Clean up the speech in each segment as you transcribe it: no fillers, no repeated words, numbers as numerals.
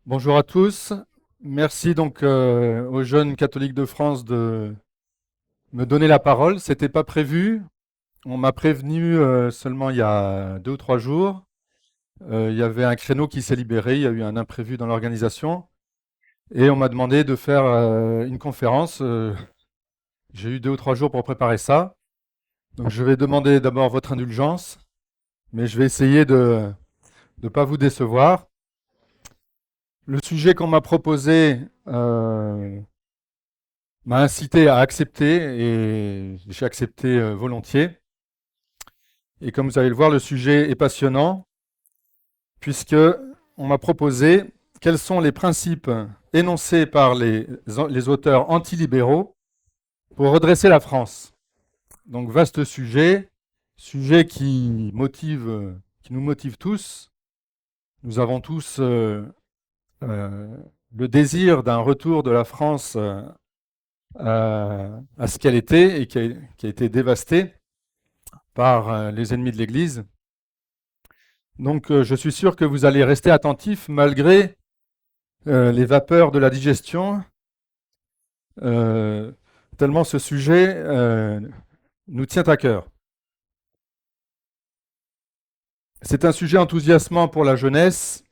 Bonjour à tous. Merci donc aux jeunes catholiques de France de me donner la parole. C'était pas prévu. On m'a prévenu seulement il y a 2 ou 3 jours. Il y avait un créneau qui s'est libéré. Il y a eu un imprévu dans l'organisation et on m'a demandé de faire une conférence. J'ai eu 2 ou 3 jours pour préparer ça. Donc je vais demander d'abord votre indulgence, mais je vais essayer de ne pas vous décevoir. Le sujet qu'on m'a proposé m'a incité à accepter et j'ai accepté volontiers. Et comme vous allez le voir, le sujet est passionnant puisque on m'a proposé quels sont les principes énoncés par les auteurs antilibéraux pour redresser la France. Donc vaste sujet, sujet qui nous motive tous. Nous avons tous le désir d'un retour de la France à ce qu'elle était et qui a été dévastée par les ennemis de l'Église. Donc je suis sûr que vous allez rester attentifs malgré les vapeurs de la digestion, euh, tellement ce sujet nous tient à cœur. C'est un sujet enthousiasmant pour la jeunesse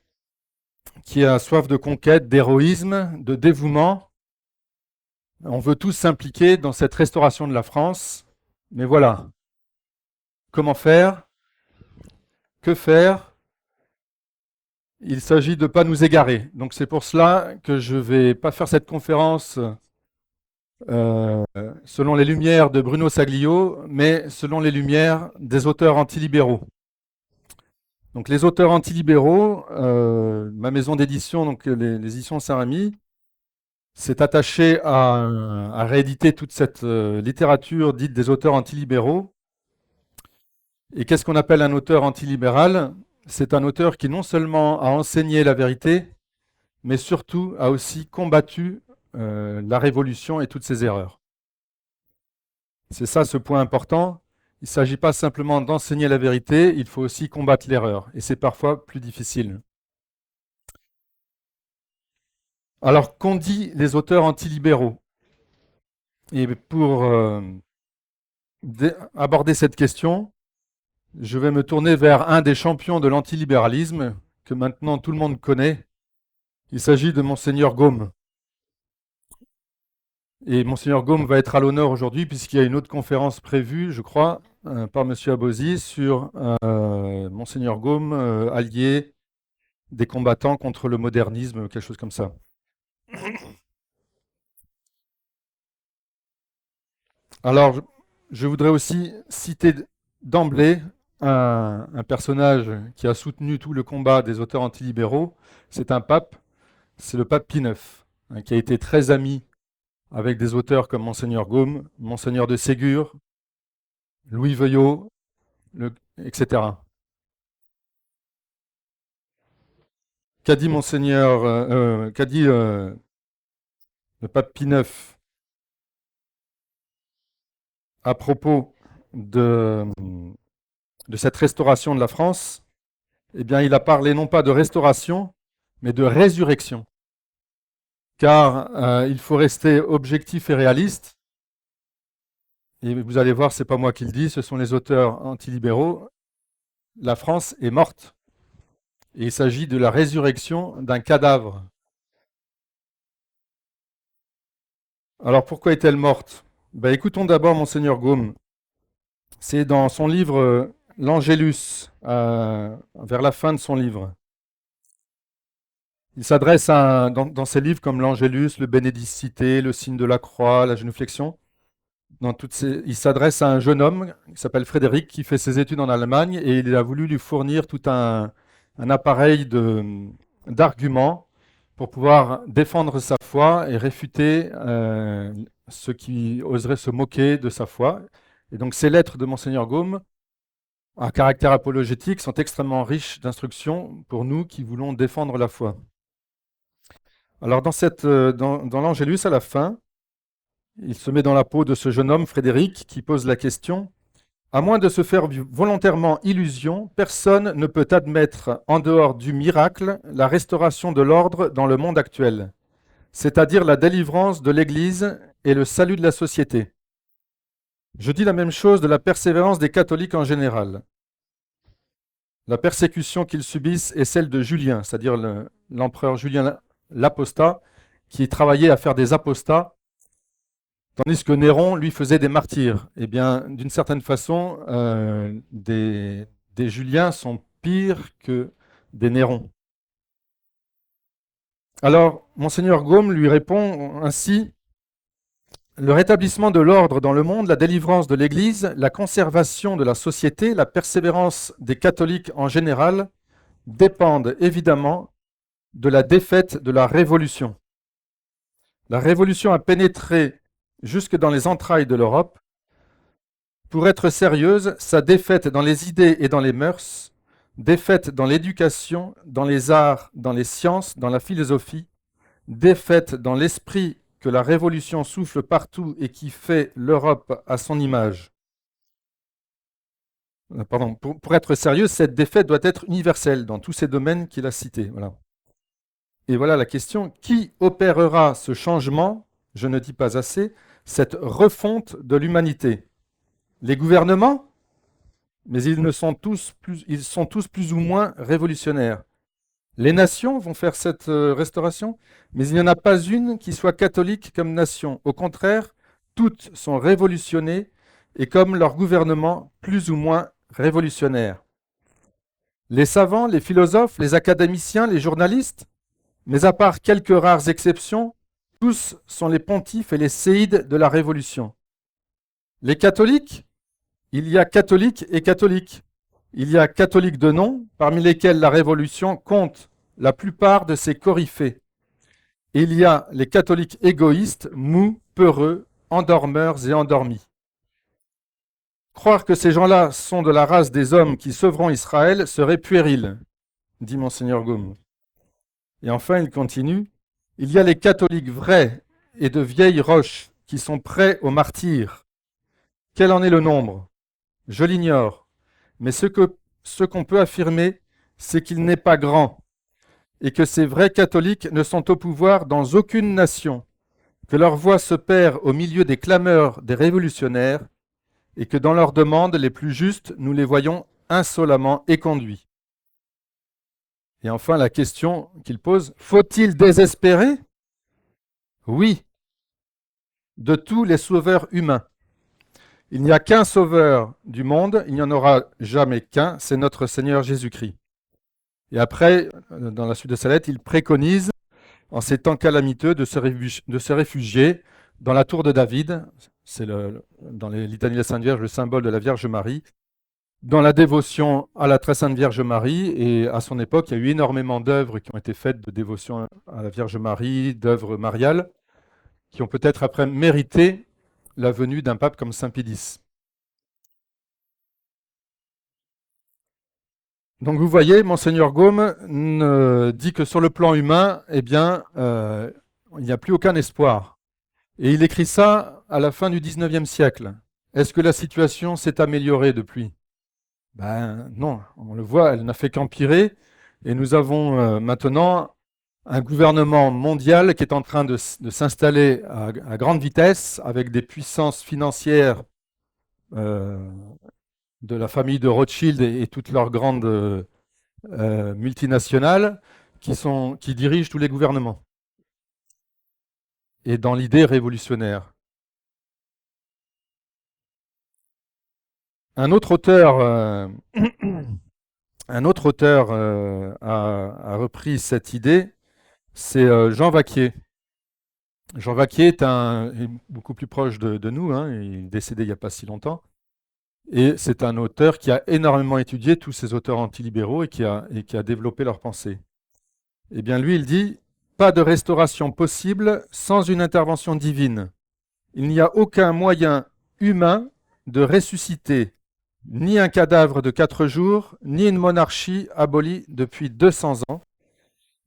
qui a soif de conquête, d'héroïsme, de dévouement. On veut tous s'impliquer dans cette restauration de la France. Mais voilà, comment faire? Que faire? Il s'agit de ne pas nous égarer. Donc c'est pour cela que je ne vais pas faire cette conférence selon les lumières de Bruno Saglio, mais selon les lumières des auteurs antilibéraux. Donc les auteurs antilibéraux, ma maison d'édition, donc les éditions Saint-Rémy, s'est attachée à rééditer toute cette littérature dite des auteurs antilibéraux. Et qu'est-ce qu'on appelle un auteur antilibéral? C'est un auteur qui non seulement a enseigné la vérité, mais surtout a aussi combattu la révolution et toutes ses erreurs. C'est ça ce point important. Il ne s'agit pas simplement d'enseigner la vérité, il faut aussi combattre l'erreur. Et c'est parfois plus difficile. Alors, qu'ont dit les auteurs antilibéraux? Et pour aborder cette question, je vais me tourner vers un des champions de l'antilibéralisme que maintenant tout le monde connaît. Il s'agit de Monseigneur Gaume. Et Monseigneur Gaume va être à l'honneur aujourd'hui puisqu'il y a une autre conférence prévue, je crois, par Monsieur Abosi sur Monseigneur Gaume, allié des combattants contre le modernisme, quelque chose comme ça. Alors, je voudrais aussi citer d'emblée un personnage qui a soutenu tout le combat des auteurs antilibéraux. C'est un pape, c'est le pape Pie IX, hein, qui a été très ami avec des auteurs comme Monseigneur Gaume, Monseigneur de Ségur, Louis Veuillot, etc. Qu'a dit Monseigneur, qu'a dit le pape Pie IX à propos de cette restauration de la France? Eh bien, il a parlé non pas de restauration, mais de résurrection. Car il faut rester objectif et réaliste. Et vous allez voir, ce n'est pas moi qui le dis, ce sont les auteurs antilibéraux. La France est morte. Et il s'agit de la résurrection d'un cadavre. Alors pourquoi est-elle morte? Ben, écoutons d'abord Monseigneur Gaume. C'est dans son livre L'Angélus, vers la fin de son livre. Il s'adresse dans ses livres comme l'Angélus, le Bénédicité, le signe de la croix, la génuflexion. Il s'adresse à un jeune homme qui s'appelle Frédéric, qui fait ses études en Allemagne, et il a voulu lui fournir tout un appareil d'arguments pour pouvoir défendre sa foi et réfuter ceux qui oseraient se moquer de sa foi. Et donc ces lettres de Monseigneur Gaume, à caractère apologétique, sont extrêmement riches d'instructions pour nous qui voulons défendre la foi. Alors dans l'Angélus, à la fin, il se met dans la peau de ce jeune homme, Frédéric, qui pose la question: À moins de se faire volontairement illusion, personne ne peut admettre, en dehors du miracle, la restauration de l'ordre dans le monde actuel, c'est-à-dire la délivrance de l'Église et le salut de la société. Je dis la même chose de la persévérance des catholiques en général. La persécution qu'ils subissent est celle de Julien, c'est-à-dire l'empereur Julien l'apostat, qui travaillait à faire des apostats, tandis que Néron, lui, faisait des martyrs. Eh bien, d'une certaine façon, des Juliens sont pires que des Nérons. Alors, Monseigneur Gaume lui répond ainsi: le rétablissement de l'ordre dans le monde, la délivrance de l'Église, la conservation de la société, la persévérance des catholiques en général dépendent évidemment de la défaite de la Révolution. La Révolution a pénétré jusque dans les entrailles de l'Europe. Pour être sérieuse, sa défaite dans les idées et dans les mœurs, défaite dans l'éducation, dans les arts, dans les sciences, dans la philosophie, défaite dans l'esprit que la Révolution souffle partout et qui fait l'Europe à son image. Pardon, pour être sérieux, cette défaite doit être universelle dans tous ces domaines qu'il a cités. Voilà. Et voilà la question: qui opérera ce changement, je ne dis pas assez, cette refonte de l'humanité? Les gouvernements? Mais ils sont tous plus ou moins révolutionnaires. Les nations vont faire cette restauration, mais il n'y en a pas une qui soit catholique comme nation. Au contraire, toutes sont révolutionnées et comme leur gouvernement, plus ou moins révolutionnaire. Les savants, les philosophes, les académiciens, les journalistes, mais à part quelques rares exceptions, tous sont les pontifes et les séides de la Révolution. Les catholiques, il y a catholiques et catholiques. Il y a catholiques de nom, parmi lesquels la Révolution compte la plupart de ses coryphées. Et il y a les catholiques égoïstes, mous, peureux, endormeurs et endormis. Croire que ces gens-là sont de la race des hommes qui sauveront Israël serait puéril, dit Monseigneur Gaume. Et enfin, il continue: il y a les catholiques vrais et de vieilles roches qui sont prêts au martyre. Quel en est le nombre? Je l'ignore, mais ce qu'on peut affirmer, c'est qu'il n'est pas grand, et que ces vrais catholiques ne sont au pouvoir dans aucune nation, que leur voix se perd au milieu des clameurs des révolutionnaires, et que dans leurs demandes les plus justes, nous les voyons insolemment éconduits. Et enfin, la question qu'il pose: faut-il désespérer? Oui, de tous les sauveurs humains. Il n'y a qu'un sauveur du monde, il n'y en aura jamais qu'un, c'est notre Seigneur Jésus-Christ. Et après, dans la suite de sa lettre, il préconise, en ces temps calamiteux, de se réfugier dans la tour de David, c'est dans les litanies de la Sainte Vierge le symbole de la Vierge Marie, dans la dévotion à la très sainte Vierge Marie. Et à son époque, il y a eu énormément d'œuvres qui ont été faites de dévotion à la Vierge Marie, d'œuvres mariales, qui ont peut-être après mérité la venue d'un pape comme Saint Pie X. Donc vous voyez, Monseigneur Gaume dit que sur le plan humain, eh bien, il n'y a plus aucun espoir. Et il écrit ça à la fin du XIXe siècle. Est-ce que la situation s'est améliorée depuis? Ben non, on le voit, elle n'a fait qu'empirer. Et nous avons maintenant un gouvernement mondial qui est en train de s'installer à grande vitesse avec des puissances financières de la famille de Rothschild et toutes leurs grandes multinationales qui dirigent tous les gouvernements. Et dans l'idée révolutionnaire. Un autre auteur, a repris cette idée, c'est Jean Vacquier. Jean Vacquier est beaucoup plus proche de nous, hein, il est décédé il n'y a pas si longtemps. Et c'est un auteur qui a énormément étudié tous ces auteurs antilibéraux et qui a développé leur pensée. Eh bien, lui, il dit: pas de restauration possible sans une intervention divine. Il n'y a aucun moyen humain de ressusciter ni un cadavre de 4 jours, ni une monarchie abolie depuis 200 ans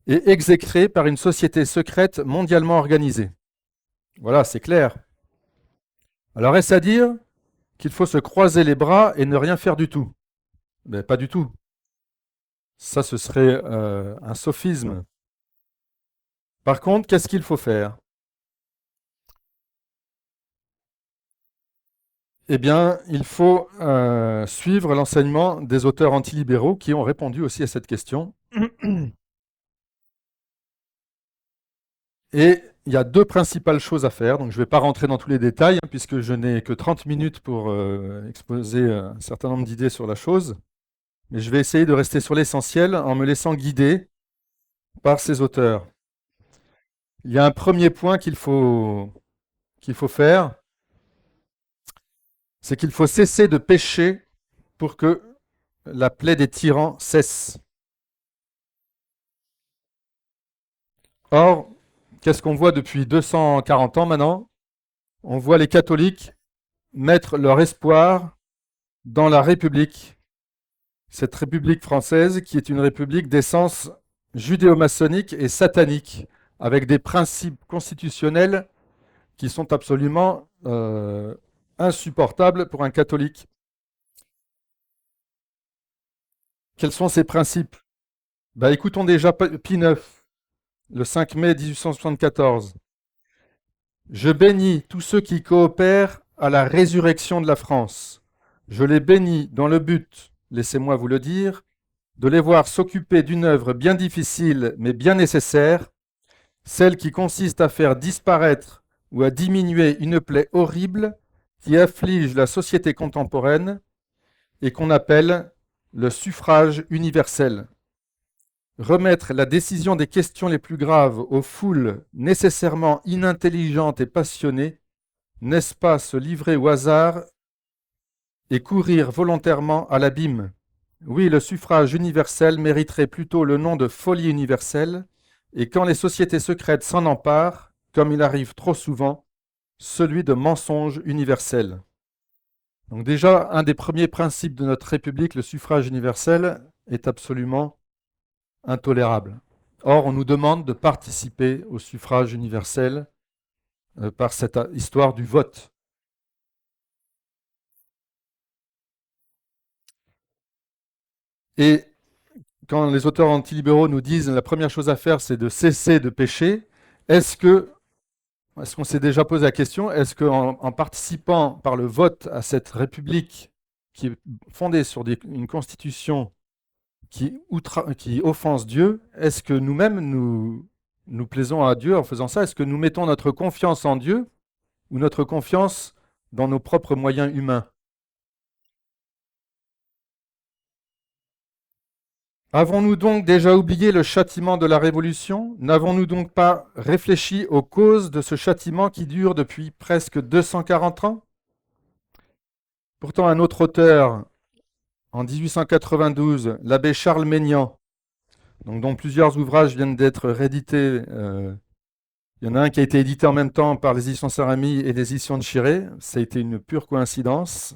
et exécrée par une société secrète mondialement organisée. Voilà, c'est clair. Alors, est-ce à dire qu'il faut se croiser les bras et ne rien faire du tout. Mais pas du tout. Ça, ce serait un sophisme. Par contre, qu'est-ce qu'il faut faire? Eh bien, il faut suivre l'enseignement des auteurs antilibéraux qui ont répondu aussi à cette question. Et il y a deux principales choses à faire. Donc, je ne vais pas rentrer dans tous les détails, hein, puisque je n'ai que 30 minutes pour exposer un certain nombre d'idées sur la chose. Mais je vais essayer de rester sur l'essentiel en me laissant guider par ces auteurs. Il y a un premier point qu'il faut faire, c'est qu'il faut cesser de pécher pour que la plaie des tyrans cesse. Or, qu'est-ce qu'on voit depuis 240 ans maintenant? On voit les catholiques mettre leur espoir dans la République, cette République française qui est une république d'essence judéo-maçonnique et satanique, avec des principes constitutionnels qui sont absolument insupportables pour un catholique. Quels sont ces principes? Écoutons déjà Pie IX, le 5 mai 1874. Je bénis tous ceux qui coopèrent à la résurrection de la France. Je les bénis dans le but, laissez-moi vous le dire, de les voir s'occuper d'une œuvre bien difficile mais bien nécessaire, celle qui consiste à faire disparaître ou à diminuer une plaie horrible qui afflige la société contemporaine et qu'on appelle le suffrage universel. Remettre la décision des questions les plus graves aux foules nécessairement inintelligentes et passionnées, n'est-ce pas se livrer au hasard et courir volontairement à l'abîme? Oui, le suffrage universel mériterait plutôt le nom de folie universelle, et quand les sociétés secrètes s'en emparent, comme il arrive trop souvent, celui de mensonge universel. Donc déjà, un des premiers principes de notre République, le suffrage universel, est absolument intolérable. Or, on nous demande de participer au suffrage universel par cette histoire du vote. Et quand les auteurs antilibéraux nous disent la première chose à faire, c'est de cesser de pécher, est-ce qu'on s'est déjà posé la question, est-ce qu'en participant par le vote à cette République qui est fondée sur une constitution qui offense Dieu, est-ce que nous-mêmes nous plaisons à Dieu en faisant ça? Est-ce que nous mettons notre confiance en Dieu ou notre confiance dans nos propres moyens humains? Avons-nous donc déjà oublié le châtiment de la Révolution? N'avons-nous donc pas réfléchi aux causes de ce châtiment qui dure depuis presque 240 ans? Pourtant, un autre auteur, en 1892, l'abbé Charles Maignan, dont plusieurs ouvrages viennent d'être réédités. Il y en a un qui a été édité en même temps par les éditions Saint-Rémy et les éditions de Chiré. Ça a été une pure coïncidence.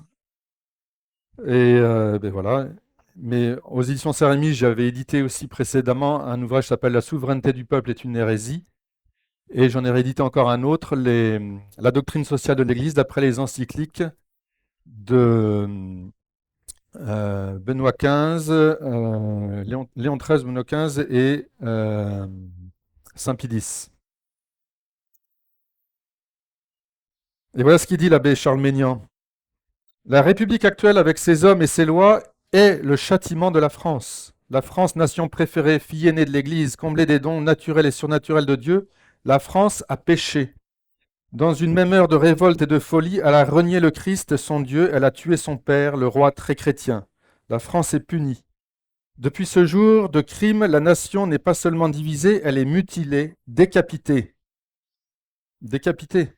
Et voilà. Mais aux éditions Saint-Rémy, j'avais édité aussi précédemment un ouvrage qui s'appelle La souveraineté du peuple est une hérésie. Et j'en ai réédité encore un autre, La doctrine sociale de l'Église, d'après les encycliques de Benoît XV, Léon XIII, Benoît XV et Saint Pie X. Et voilà ce qu'il dit l'abbé Charles Maignan. La République actuelle, avec ses hommes et ses lois, est le châtiment de la France. La France, nation préférée, fille aînée de l'Église, comblée des dons naturels et surnaturels de Dieu, la France a péché. Dans une même heure de révolte et de folie, elle a renié le Christ, son Dieu, elle a tué son père, le roi très chrétien. La France est punie. Depuis ce jour de crime, la nation n'est pas seulement divisée, elle est mutilée, décapitée. Décapitée.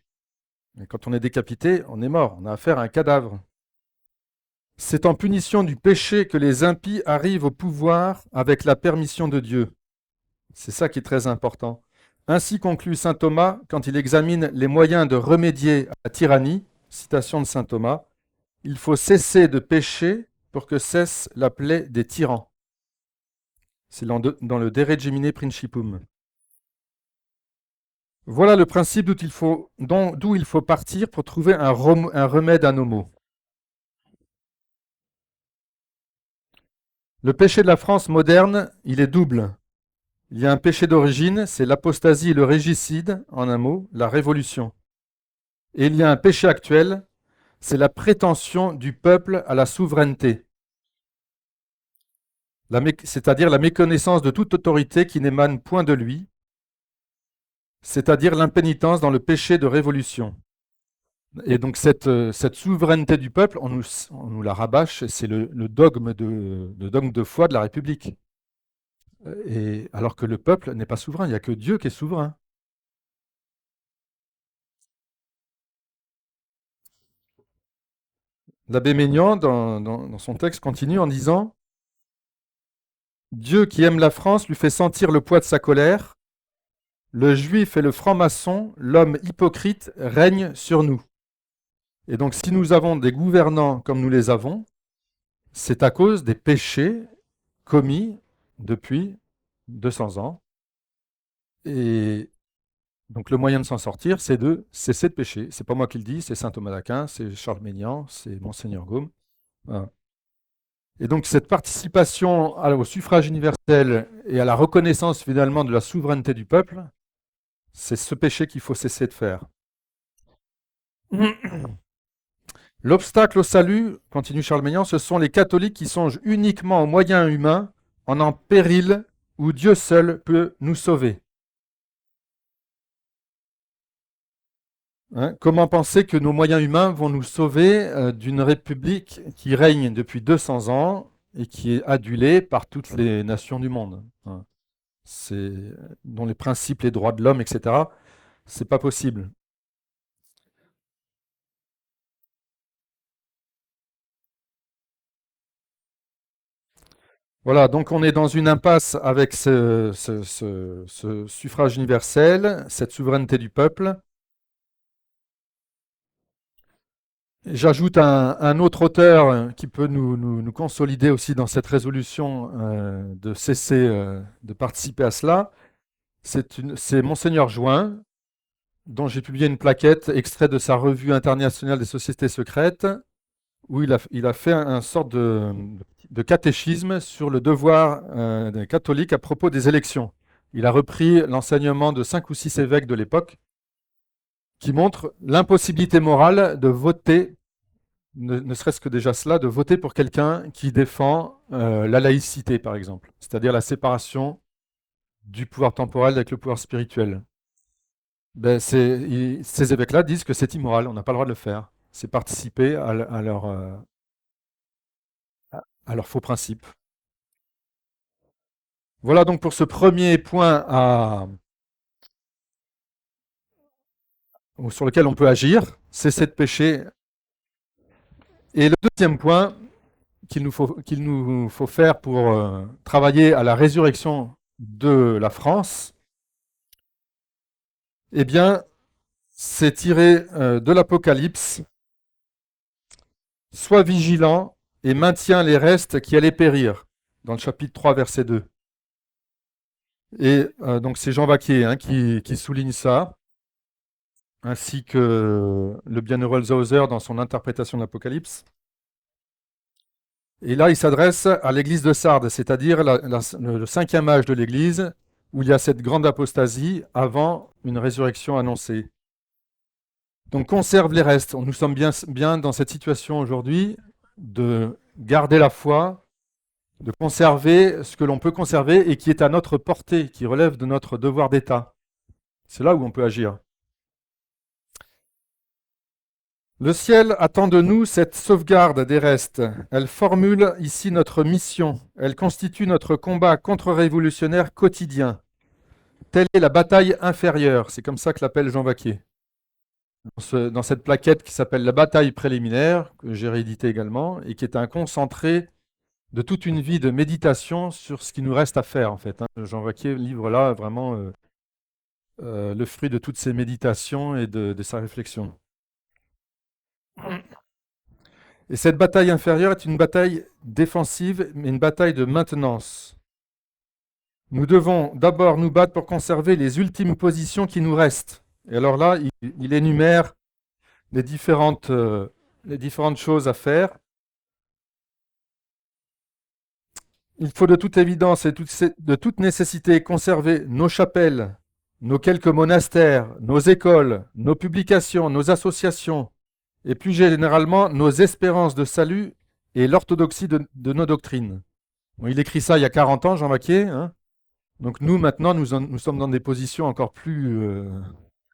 Et quand on est décapité, on est mort, on a affaire à un cadavre. C'est en punition du péché que les impies arrivent au pouvoir avec la permission de Dieu. C'est ça qui est très important. Ainsi conclut saint Thomas quand il examine les moyens de remédier à la tyrannie, citation de saint Thomas, il faut cesser de pécher pour que cesse la plaie des tyrans. C'est dans le De Regimine Principum. Voilà le principe d'où il faut partir pour trouver un remède à nos maux. Le péché de la France moderne, il est double. Il y a un péché d'origine, c'est l'apostasie et le régicide, en un mot, la révolution. Et il y a un péché actuel, c'est la prétention du peuple à la souveraineté, c'est-à-dire la méconnaissance de toute autorité qui n'émane point de lui, c'est-à-dire l'impénitence dans le péché de révolution. Et donc cette souveraineté du peuple, on nous la rabâche, c'est le dogme de foi de la République. Et alors que le peuple n'est pas souverain, il n'y a que Dieu qui est souverain. L'abbé Maignan, dans son texte, continue en disant Dieu qui aime la France lui fait sentir le poids de sa colère. Le juif et le franc-maçon, l'homme hypocrite, règne sur nous. Et donc, si nous avons des gouvernants comme nous les avons, c'est à cause des péchés commis depuis 200 ans. Et donc, le moyen de s'en sortir, c'est de cesser de pécher. C'est pas moi qui le dis, c'est saint Thomas d'Aquin, c'est Charles Maignan, c'est Monseigneur Gaume. Voilà. Et donc, cette participation au suffrage universel et à la reconnaissance finalement de la souveraineté du peuple, c'est ce péché qu'il faut cesser de faire. L'obstacle au salut, continue Charles Maignan, ce sont les catholiques qui songent uniquement aux moyens humains en péril où Dieu seul peut nous sauver. Hein, comment penser que nos moyens humains vont nous sauver d'une république qui règne depuis 200 ans et qui est adulée par toutes les nations du monde, hein, dont les principes, les droits de l'homme, etc. C'est pas possible. Voilà, donc on est dans une impasse avec ce suffrage universel, cette souveraineté du peuple. J'ajoute un autre auteur qui peut nous consolider aussi dans cette résolution de cesser de participer à cela. C'est Monseigneur Join, dont j'ai publié une plaquette extrait de sa revue internationale des sociétés secrètes, où il a fait un sorte de catéchisme sur le devoir des catholiques à propos des élections. Il a repris l'enseignement de 5 ou 6 évêques de l'époque, qui montre l'impossibilité morale de voter, ne serait-ce que déjà cela, de voter pour quelqu'un qui défend la laïcité, par exemple, c'est-à-dire la séparation du pouvoir temporel avec le pouvoir spirituel. Ben, ces évêques-là disent que c'est immoral, on n'a pas le droit de le faire. C'est participer à leur faux principe. Voilà donc pour ce premier point sur lequel on peut agir, cesser de pécher. Et le deuxième point qu'il nous faut faire pour travailler à la résurrection de la France, eh bien, c'est tiré de l'Apocalypse. Sois vigilant et maintiens les restes qui allaient périr, dans le chapitre 3, verset 2. Et donc c'est Jean Vacquier qui souligne ça, ainsi que le bienheureux Zauser dans son interprétation de l'Apocalypse. Et là, il s'adresse à l'église de Sardes, c'est-à-dire le cinquième âge de l'église, où il y a cette grande apostasie avant une résurrection annoncée. Donc conserve les restes. Nous sommes bien dans cette situation aujourd'hui de garder la foi, de conserver ce que l'on peut conserver et qui est à notre portée, qui relève de notre devoir d'État. C'est là où on peut agir. Le ciel attend de nous cette sauvegarde des restes. Elle formule ici notre mission. Elle constitue notre combat contre-révolutionnaire quotidien. Telle est la bataille inférieure. C'est comme ça que l'appelle Jean Vacquier. Dans cette plaquette qui s'appelle la bataille préliminaire, que j'ai réédité également, et qui est un concentré de toute une vie de méditation sur ce qui nous reste à faire, en fait. Jean Vacquier livre là vraiment le fruit de toutes ses méditations et de sa réflexion. Et cette bataille inférieure est une bataille défensive, mais une bataille de maintenance. Nous devons d'abord nous battre pour conserver les ultimes positions qui nous restent. Et alors là, il énumère les différentes choses à faire. Il faut de toute évidence et de toute nécessité conserver nos chapelles, nos quelques monastères, nos écoles, nos publications, nos associations, et plus généralement nos espérances de salut et l'orthodoxie de nos doctrines. Bon, il écrit ça il y a 40 ans, Jean Vaquier, hein. Donc nous, maintenant, nous sommes dans des positions encore plus, un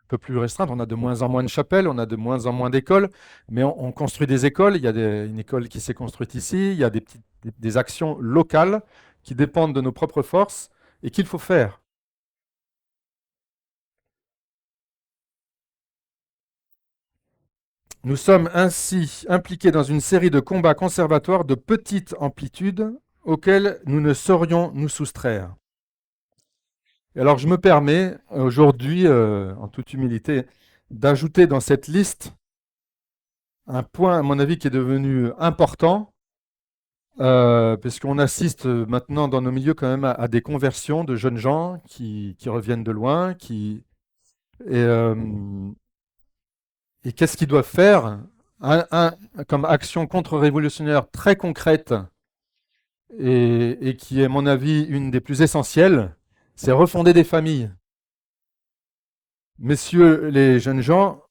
peu plus restreintes. On a de moins en moins de chapelles, on a de moins en moins d'écoles, mais on construit des écoles. Il y a une école qui s'est construite ici, il y a des actions locales qui dépendent de nos propres forces et qu'il faut faire. Nous sommes ainsi impliqués dans une série de combats conservatoires de petite amplitude auxquels nous ne saurions nous soustraire. Et alors je me permets aujourd'hui, en toute humilité, d'ajouter dans cette liste un point, à mon avis, qui est devenu important, puisqu'on assiste maintenant dans nos milieux quand même à des conversions de jeunes gens qui reviennent de loin, et, euh, et qu'est-ce qu'ils doivent faire comme action contre-révolutionnaire très concrète et qui est, à mon avis, une des plus essentielles, c'est refonder des familles. Messieurs les jeunes gens,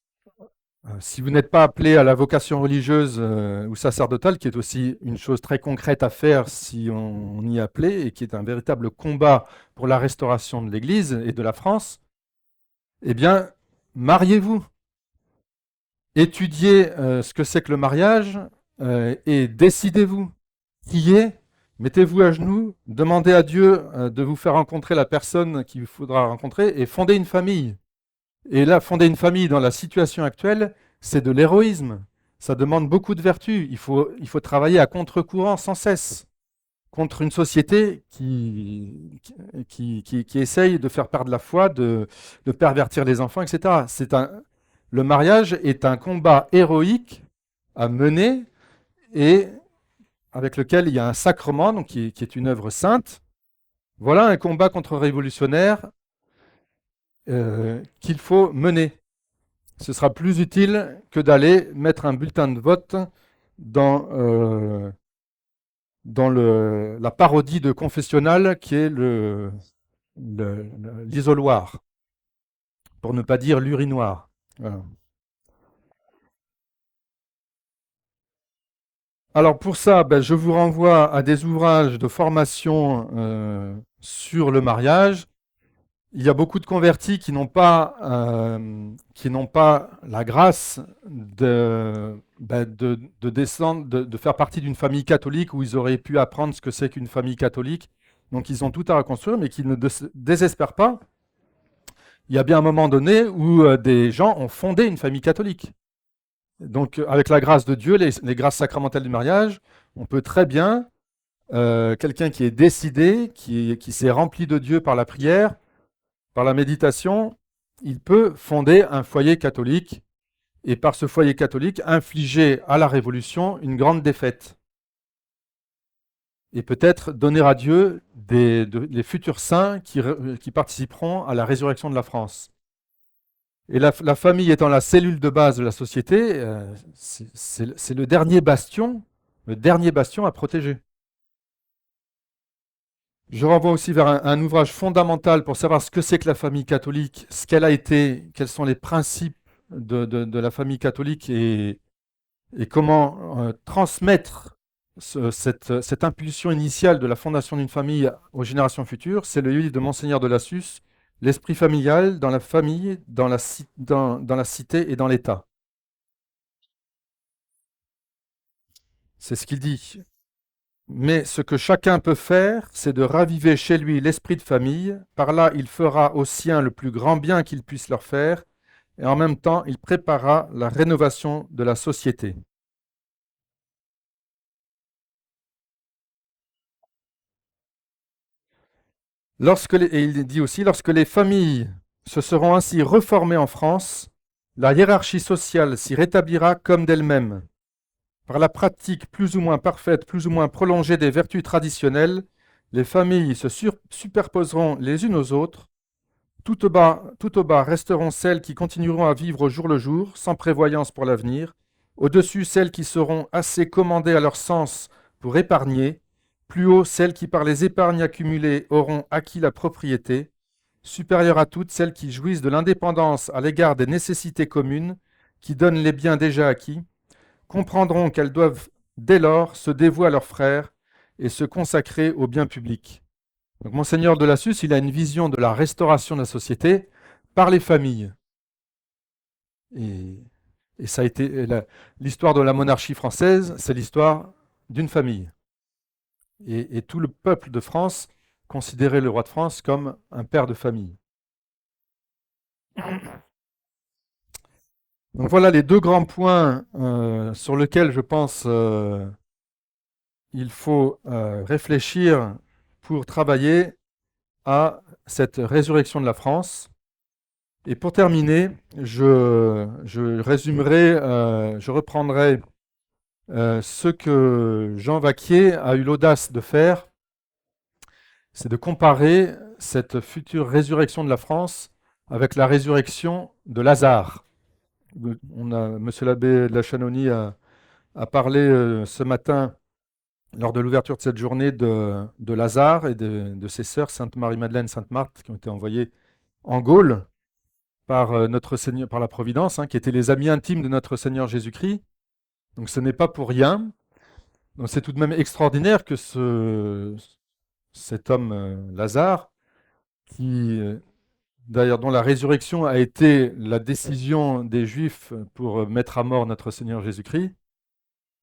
si vous n'êtes pas appelés à la vocation religieuse ou sacerdotale, qui est aussi une chose très concrète à faire si on y est appelé, et qui est un véritable combat pour la restauration de l'Église et de la France, eh bien, mariez-vous. Étudiez ce que c'est que le mariage et décidez-vous. Priez, mettez-vous à genoux, demandez à Dieu de vous faire rencontrer la personne qu'il faudra rencontrer et fondez une famille. Et là, fonder une famille dans la situation actuelle, c'est de l'héroïsme. Ça demande beaucoup de vertu. Il faut travailler à contre-courant sans cesse, contre une société qui essaye de faire perdre la foi, de pervertir les enfants, etc. Le mariage est un combat héroïque à mener et avec lequel il y a un sacrement, donc qui est une œuvre sainte. Voilà un combat contre-révolutionnaire qu'il faut mener. Ce sera plus utile que d'aller mettre un bulletin de vote dans la parodie de confessionnal qui est l'isoloir, pour ne pas dire l'urinoir. Voilà. Alors pour ça, ben, je vous renvoie à des ouvrages de formation sur le mariage. Il y a beaucoup de convertis qui n'ont pas la grâce de descendre, de faire partie d'une famille catholique où ils auraient pu apprendre ce que c'est qu'une famille catholique. Donc ils ont tout à reconstruire, mais qui ne désespèrent pas. Il y a bien un moment donné où des gens ont fondé une famille catholique. Donc avec la grâce de Dieu, les grâces sacramentelles du mariage, on peut très bien, quelqu'un qui est décidé, qui s'est rempli de Dieu par la prière, par la méditation, il peut fonder un foyer catholique et par ce foyer catholique infliger à la Révolution une grande défaite. Et peut-être donner à Dieu les futurs saints qui participeront à la résurrection de la France. Et la famille étant la cellule de base de la société, c'est le dernier bastion à protéger. Je renvoie aussi vers un ouvrage fondamental pour savoir ce que c'est que la famille catholique, ce qu'elle a été, quels sont les principes de la famille catholique et comment transmettre cette impulsion initiale de la fondation d'une famille aux générations futures. C'est le livre de Monseigneur de Lassus, L'esprit familial dans la famille, dans la cité et dans l'État. C'est ce qu'il dit. Mais ce que chacun peut faire, c'est de raviver chez lui l'esprit de famille. Par là, il fera aux siens le plus grand bien qu'il puisse leur faire, et en même temps, il préparera la rénovation de la société. Et il dit aussi, lorsque les familles se seront ainsi reformées en France, la hiérarchie sociale s'y rétablira comme d'elle-même. Par la pratique plus ou moins parfaite, plus ou moins prolongée des vertus traditionnelles, les familles se superposeront les unes aux autres. Tout au bas resteront celles qui continueront à vivre au jour le jour, sans prévoyance pour l'avenir. Au-dessus, celles qui seront assez commandées à leur sens pour épargner. Plus haut, celles qui par les épargnes accumulées auront acquis la propriété, supérieure à toutes celles qui jouissent de l'indépendance à l'égard des nécessités communes, qui donnent les biens déjà acquis, comprendront qu'elles doivent dès lors se dévouer à leurs frères et se consacrer au bien public. Donc Monseigneur de Lassus, il a une vision de la restauration de la société par les familles. Et, et ça a été l'histoire de la monarchie française, c'est l'histoire d'une famille. Et tout le peuple de France considérait le roi de France comme un père de famille. Donc voilà les deux grands points sur lesquels je pense il faut réfléchir pour travailler à cette résurrection de la France. Et pour terminer, je résumerai, je reprendrai ce que Jean Vacquier a eu l'audace de faire, c'est de comparer cette future résurrection de la France avec la résurrection de Lazare. Monsieur l'abbé de la Chanonie a parlé ce matin lors de l'ouverture de cette journée de Lazare et de ses sœurs, Sainte Marie-Madeleine, Sainte Marthe, qui ont été envoyées en Gaule par notre Seigneur, par la Providence, qui étaient les amis intimes de notre Seigneur Jésus-Christ. Donc ce n'est pas pour rien. Donc c'est tout de même extraordinaire que cet homme Lazare, qui d'ailleurs dont la résurrection a été la décision des Juifs pour mettre à mort notre Seigneur Jésus-Christ,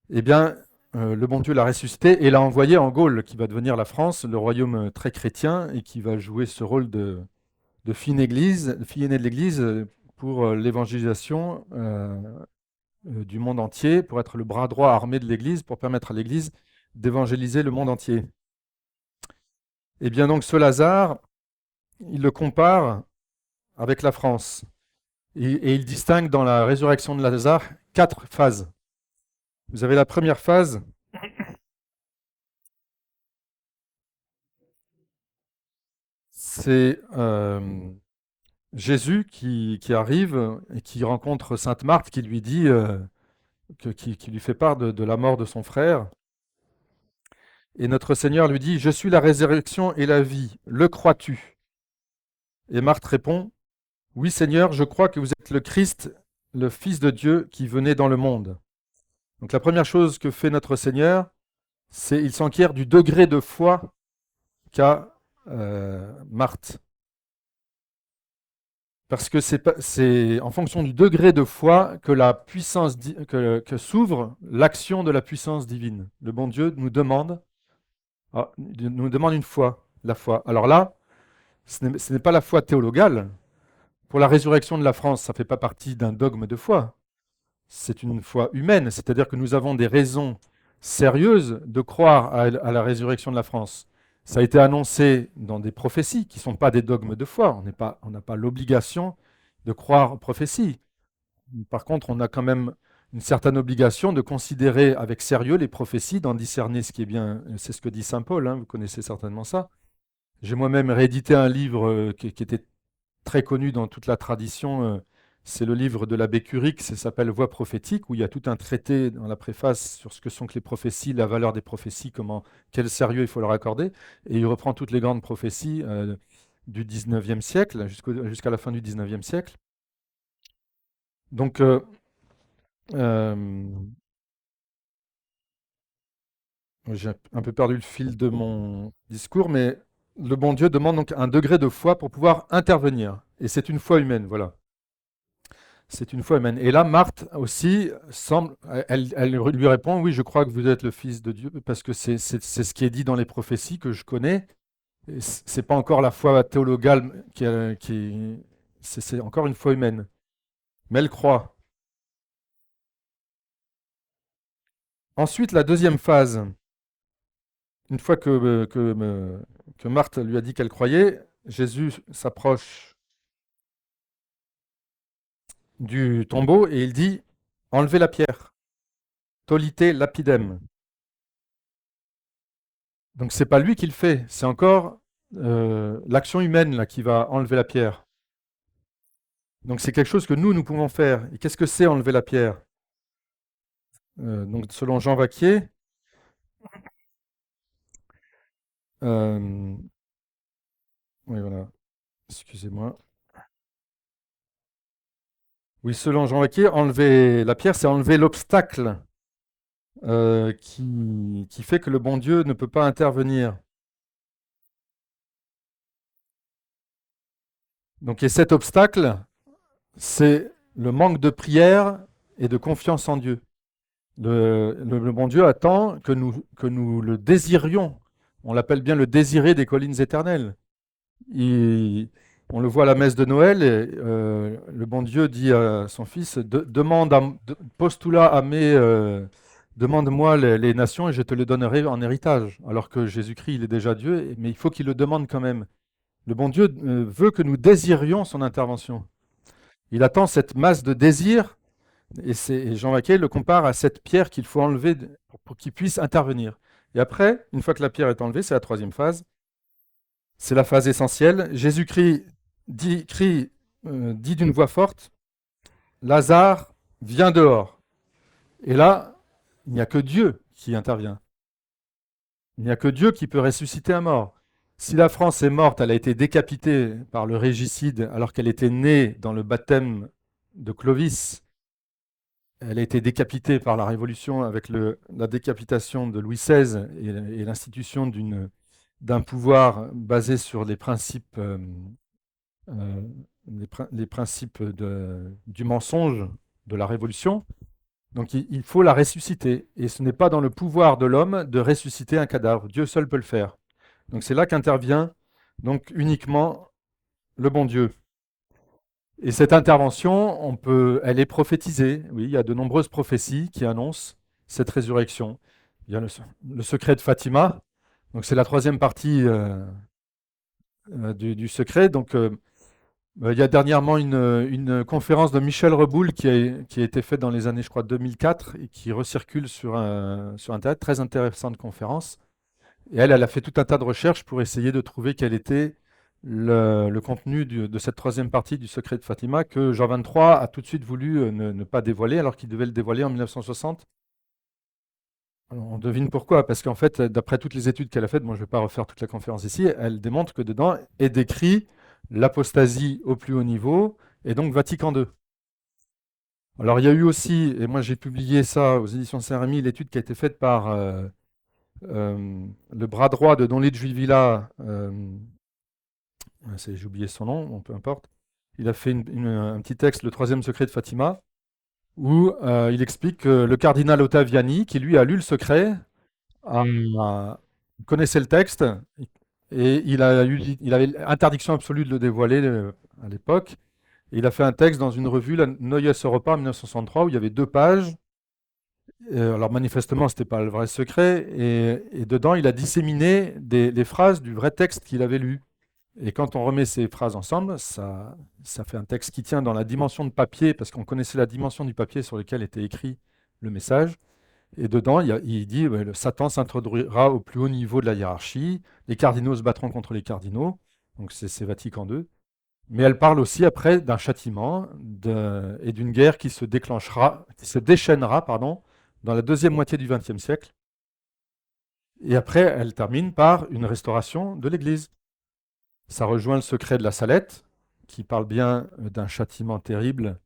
eh bien, le bon Dieu l'a ressuscité et l'a envoyé en Gaule, qui va devenir la France, le royaume très chrétien, et qui va jouer ce rôle de fille aînée de l'Église pour l'évangélisation du monde entier, pour être le bras droit armé de l'Église, pour permettre à l'Église d'évangéliser le monde entier. Et bien donc ce Lazare, il le compare avec la France. Et il distingue dans la résurrection de Lazare 4 phases. Vous avez la première phase, c'est Jésus qui arrive et qui rencontre Sainte Marthe, qui lui dit, qui lui fait part de la mort de son frère. Et notre Seigneur lui dit, je suis la résurrection et la vie, le crois-tu? Et Marthe répond, oui Seigneur, je crois que vous êtes le Christ, le Fils de Dieu qui venait dans le monde. Donc la première chose que fait notre Seigneur, c'est il s'enquiert du degré de foi qu'a Marthe. Parce que c'est en fonction du degré de foi que la puissance que s'ouvre l'action de la puissance divine. Le bon Dieu nous demande une foi, la foi. Alors là, ce n'est pas la foi théologale. Pour la résurrection de la France, ça ne fait pas partie d'un dogme de foi. C'est une foi humaine, c'est-à-dire que nous avons des raisons sérieuses de croire à la résurrection de la France. Ça a été annoncé dans des prophéties qui ne sont pas des dogmes de foi. On n'a pas l'obligation de croire aux prophéties. Par contre, on a quand même une certaine obligation de considérer avec sérieux les prophéties, d'en discerner ce qui est bien. C'est ce que dit saint Paul, vous connaissez certainement ça. J'ai moi-même réédité un livre qui était très connu dans toute la tradition. C'est le livre de l'abbé Curic, ça s'appelle Voix prophétique, où il y a tout un traité dans la préface sur ce que sont que les prophéties, la valeur des prophéties, quel sérieux il faut leur accorder. Et il reprend toutes les grandes prophéties du 19e siècle jusqu'à la fin du 19e siècle. Donc, j'ai un peu perdu le fil de mon discours, mais le bon Dieu demande donc un degré de foi pour pouvoir intervenir. Et c'est une foi humaine, voilà. C'est une foi humaine. Et là, Marthe aussi elle lui répond, oui, je crois que vous êtes le Fils de Dieu, parce que c'est ce qui est dit dans les prophéties que je connais. C'est pas encore la foi théologale c'est encore une foi humaine. Mais elle croit. Ensuite, la deuxième phase, une fois que Marthe lui a dit qu'elle croyait, Jésus s'approche du tombeau et il dit, enlevez la pierre, tolite lapidem. Donc c'est pas lui qui le fait, c'est encore l'action humaine là, qui va enlever la pierre. Donc c'est quelque chose que nous pouvons faire. Et qu'est-ce que c'est enlever la pierre? Donc selon Jean Vacquier, euh, oui, voilà, excusez-moi. Oui, selon Jean Vaquier, enlever la pierre, c'est enlever l'obstacle qui fait que le bon Dieu ne peut pas intervenir. Donc, et cet obstacle, c'est le manque de prière et de confiance en Dieu. Le bon Dieu attend que nous le désirions. On l'appelle bien le désiré des collines éternelles. Il- on le voit à la messe de Noël, et, le bon Dieu dit à son fils, postula à demande-moi les nations et je te les donnerai en héritage. Alors que Jésus-Christ, il est déjà Dieu, mais il faut qu'il le demande quand même. Le bon Dieu veut que nous désirions son intervention. Il attend cette masse de désir, et Jean Vaquet le compare à cette pierre qu'il faut enlever pour qu'il puisse intervenir. Et après, une fois que la pierre est enlevée, c'est la troisième phase. C'est la phase essentielle. Jésus-Christ dit d'une voix forte, Lazare, viens dehors. Et là, il n'y a que Dieu qui intervient. Il n'y a que Dieu qui peut ressusciter un mort. Si la France est morte, elle a été décapitée par le régicide alors qu'elle était née dans le baptême de Clovis. Elle a été décapitée par la Révolution avec la décapitation de Louis XVI et l'institution d'un pouvoir basé sur les principes euh, les principes du mensonge de la Révolution. Donc il faut la ressusciter. Et ce n'est pas dans le pouvoir de l'homme de ressusciter un cadavre. Dieu seul peut le faire. Donc c'est là qu'intervient donc uniquement le bon Dieu. Et cette intervention, elle est prophétisée. Oui, il y a de nombreuses prophéties qui annoncent cette résurrection. Il y a le secret de Fatima. Donc c'est la troisième partie du secret. Donc il y a dernièrement une conférence de Michel Reboul qui a été faite dans les années, je crois, 2004 et qui recircule sur Internet. Très intéressante conférence. Et elle a fait tout un tas de recherches pour essayer de trouver quel était le contenu de cette troisième partie du secret de Fatima que Jean XXIII a tout de suite voulu ne pas dévoiler alors qu'il devait le dévoiler en 1960. Alors, on devine pourquoi, parce qu'en fait, d'après toutes les études qu'elle a faites, moi je ne vais pas refaire toute la conférence ici, elle démontre que dedans est décrit l'apostasie au plus haut niveau, et donc Vatican II. Alors il y a eu aussi, et moi j'ai publié ça aux éditions Saint-Rémy, l'étude qui a été faite par le bras droit de Don Luigi Villa, j'ai oublié son nom, bon, peu importe. Il a fait un petit texte, Le troisième secret de Fatima, où il explique que le cardinal Ottaviani, qui lui a lu le secret, connaissait le texte et il avait interdiction absolue de le dévoiler à l'époque. Et il a fait un texte dans une revue, la Neues Europa en 1963, où il y avait 2 pages. Alors manifestement, ce n'était pas le vrai secret. Et dedans, il a disséminé les phrases du vrai texte qu'il avait lu. Et quand on remet ces phrases ensemble, ça fait un texte qui tient dans la dimension de papier, parce qu'on connaissait la dimension du papier sur lequel était écrit le message. Et dedans, il dit ouais, le Satan s'introduira au plus haut niveau de la hiérarchie, les cardinaux se battront contre les cardinaux, donc c'est Vatican II. Mais elle parle aussi après d'un châtiment et d'une guerre qui se déchaînera, pardon, dans la deuxième moitié du XXe siècle. Et après, elle termine par une restauration de l'Église. Ça rejoint le secret de la Salette, qui parle bien d'un châtiment terrible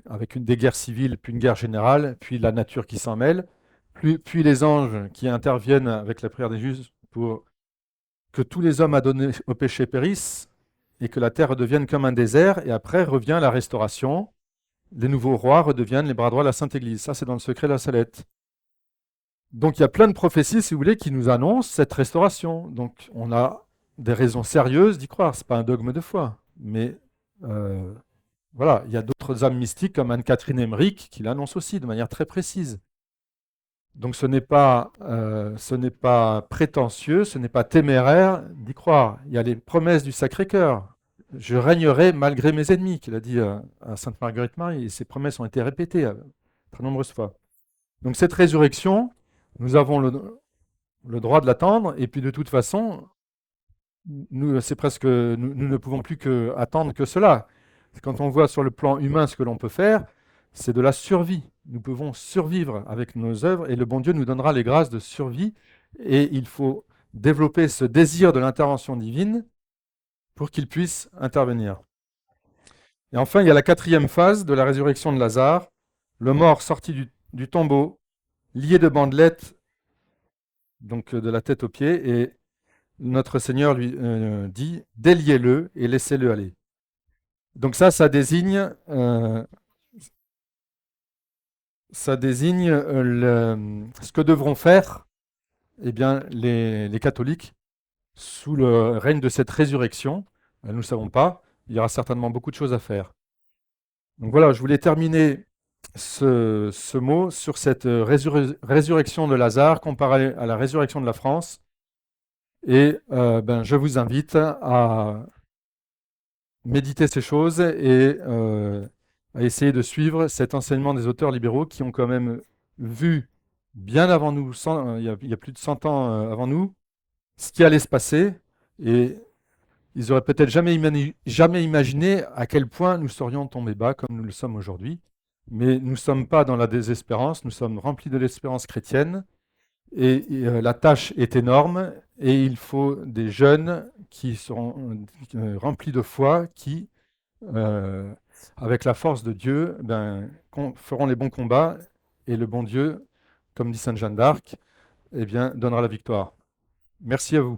avec des guerres civiles, puis une guerre générale, puis la nature qui s'en mêle, puis les anges qui interviennent avec la prière des justes pour que tous les hommes adonnés au péché périssent et que la terre redevienne comme un désert, et après revient la restauration, les nouveaux rois redeviennent les bras droits de la Sainte Église. Ça, c'est dans le secret de la Salette. Donc il y a plein de prophéties, si vous voulez, qui nous annoncent cette restauration. Donc on a des raisons sérieuses d'y croire. Ce n'est pas un dogme de foi, mais voilà, il y a d'autres âmes mystiques comme Anne-Catherine Emmerich qui l'annoncent aussi de manière très précise. Donc ce n'est pas prétentieux, ce n'est pas téméraire d'y croire. Il y a les promesses du Sacré-Cœur. Je régnerai malgré mes ennemis, qu'il a dit à Sainte Marguerite Marie, et ces promesses ont été répétées très nombreuses fois. Donc cette résurrection, nous avons le droit de l'attendre, et puis de toute façon, nous ne pouvons plus attendre que cela. Quand on voit sur le plan humain ce que l'on peut faire, c'est de la survie. Nous pouvons survivre avec nos œuvres et le bon Dieu nous donnera les grâces de survie. Et il faut développer ce désir de l'intervention divine pour qu'il puisse intervenir. Et enfin, il y a la quatrième phase de la résurrection de Lazare, le mort sorti du tombeau, lié de bandelettes, donc de la tête aux pieds, et notre Seigneur lui dit, déliez-le et laissez-le aller. Donc ça désigne, ce que devront faire eh bien, les catholiques sous le règne de cette résurrection. Nous ne savons pas, il y aura certainement beaucoup de choses à faire. Donc voilà, je voulais terminer ce mot sur cette résurrection de Lazare comparée à la résurrection de la France. Et je vous invite à méditer ces choses et à essayer de suivre cet enseignement des auteurs libéraux qui ont quand même vu bien avant nous, il y a plus de 100 ans avant nous, ce qui allait se passer. Et ils auraient peut-être jamais imaginé à quel point nous serions tombés bas comme nous le sommes aujourd'hui. Mais nous ne sommes pas dans la désespérance, nous sommes remplis de l'espérance chrétienne. Et la tâche est énorme et il faut des jeunes qui seront remplis de foi, qui, euh, avec la force de Dieu, feront les bons combats et le bon Dieu, comme dit Sainte Jeanne d'Arc, eh bien, donnera la victoire. Merci à vous.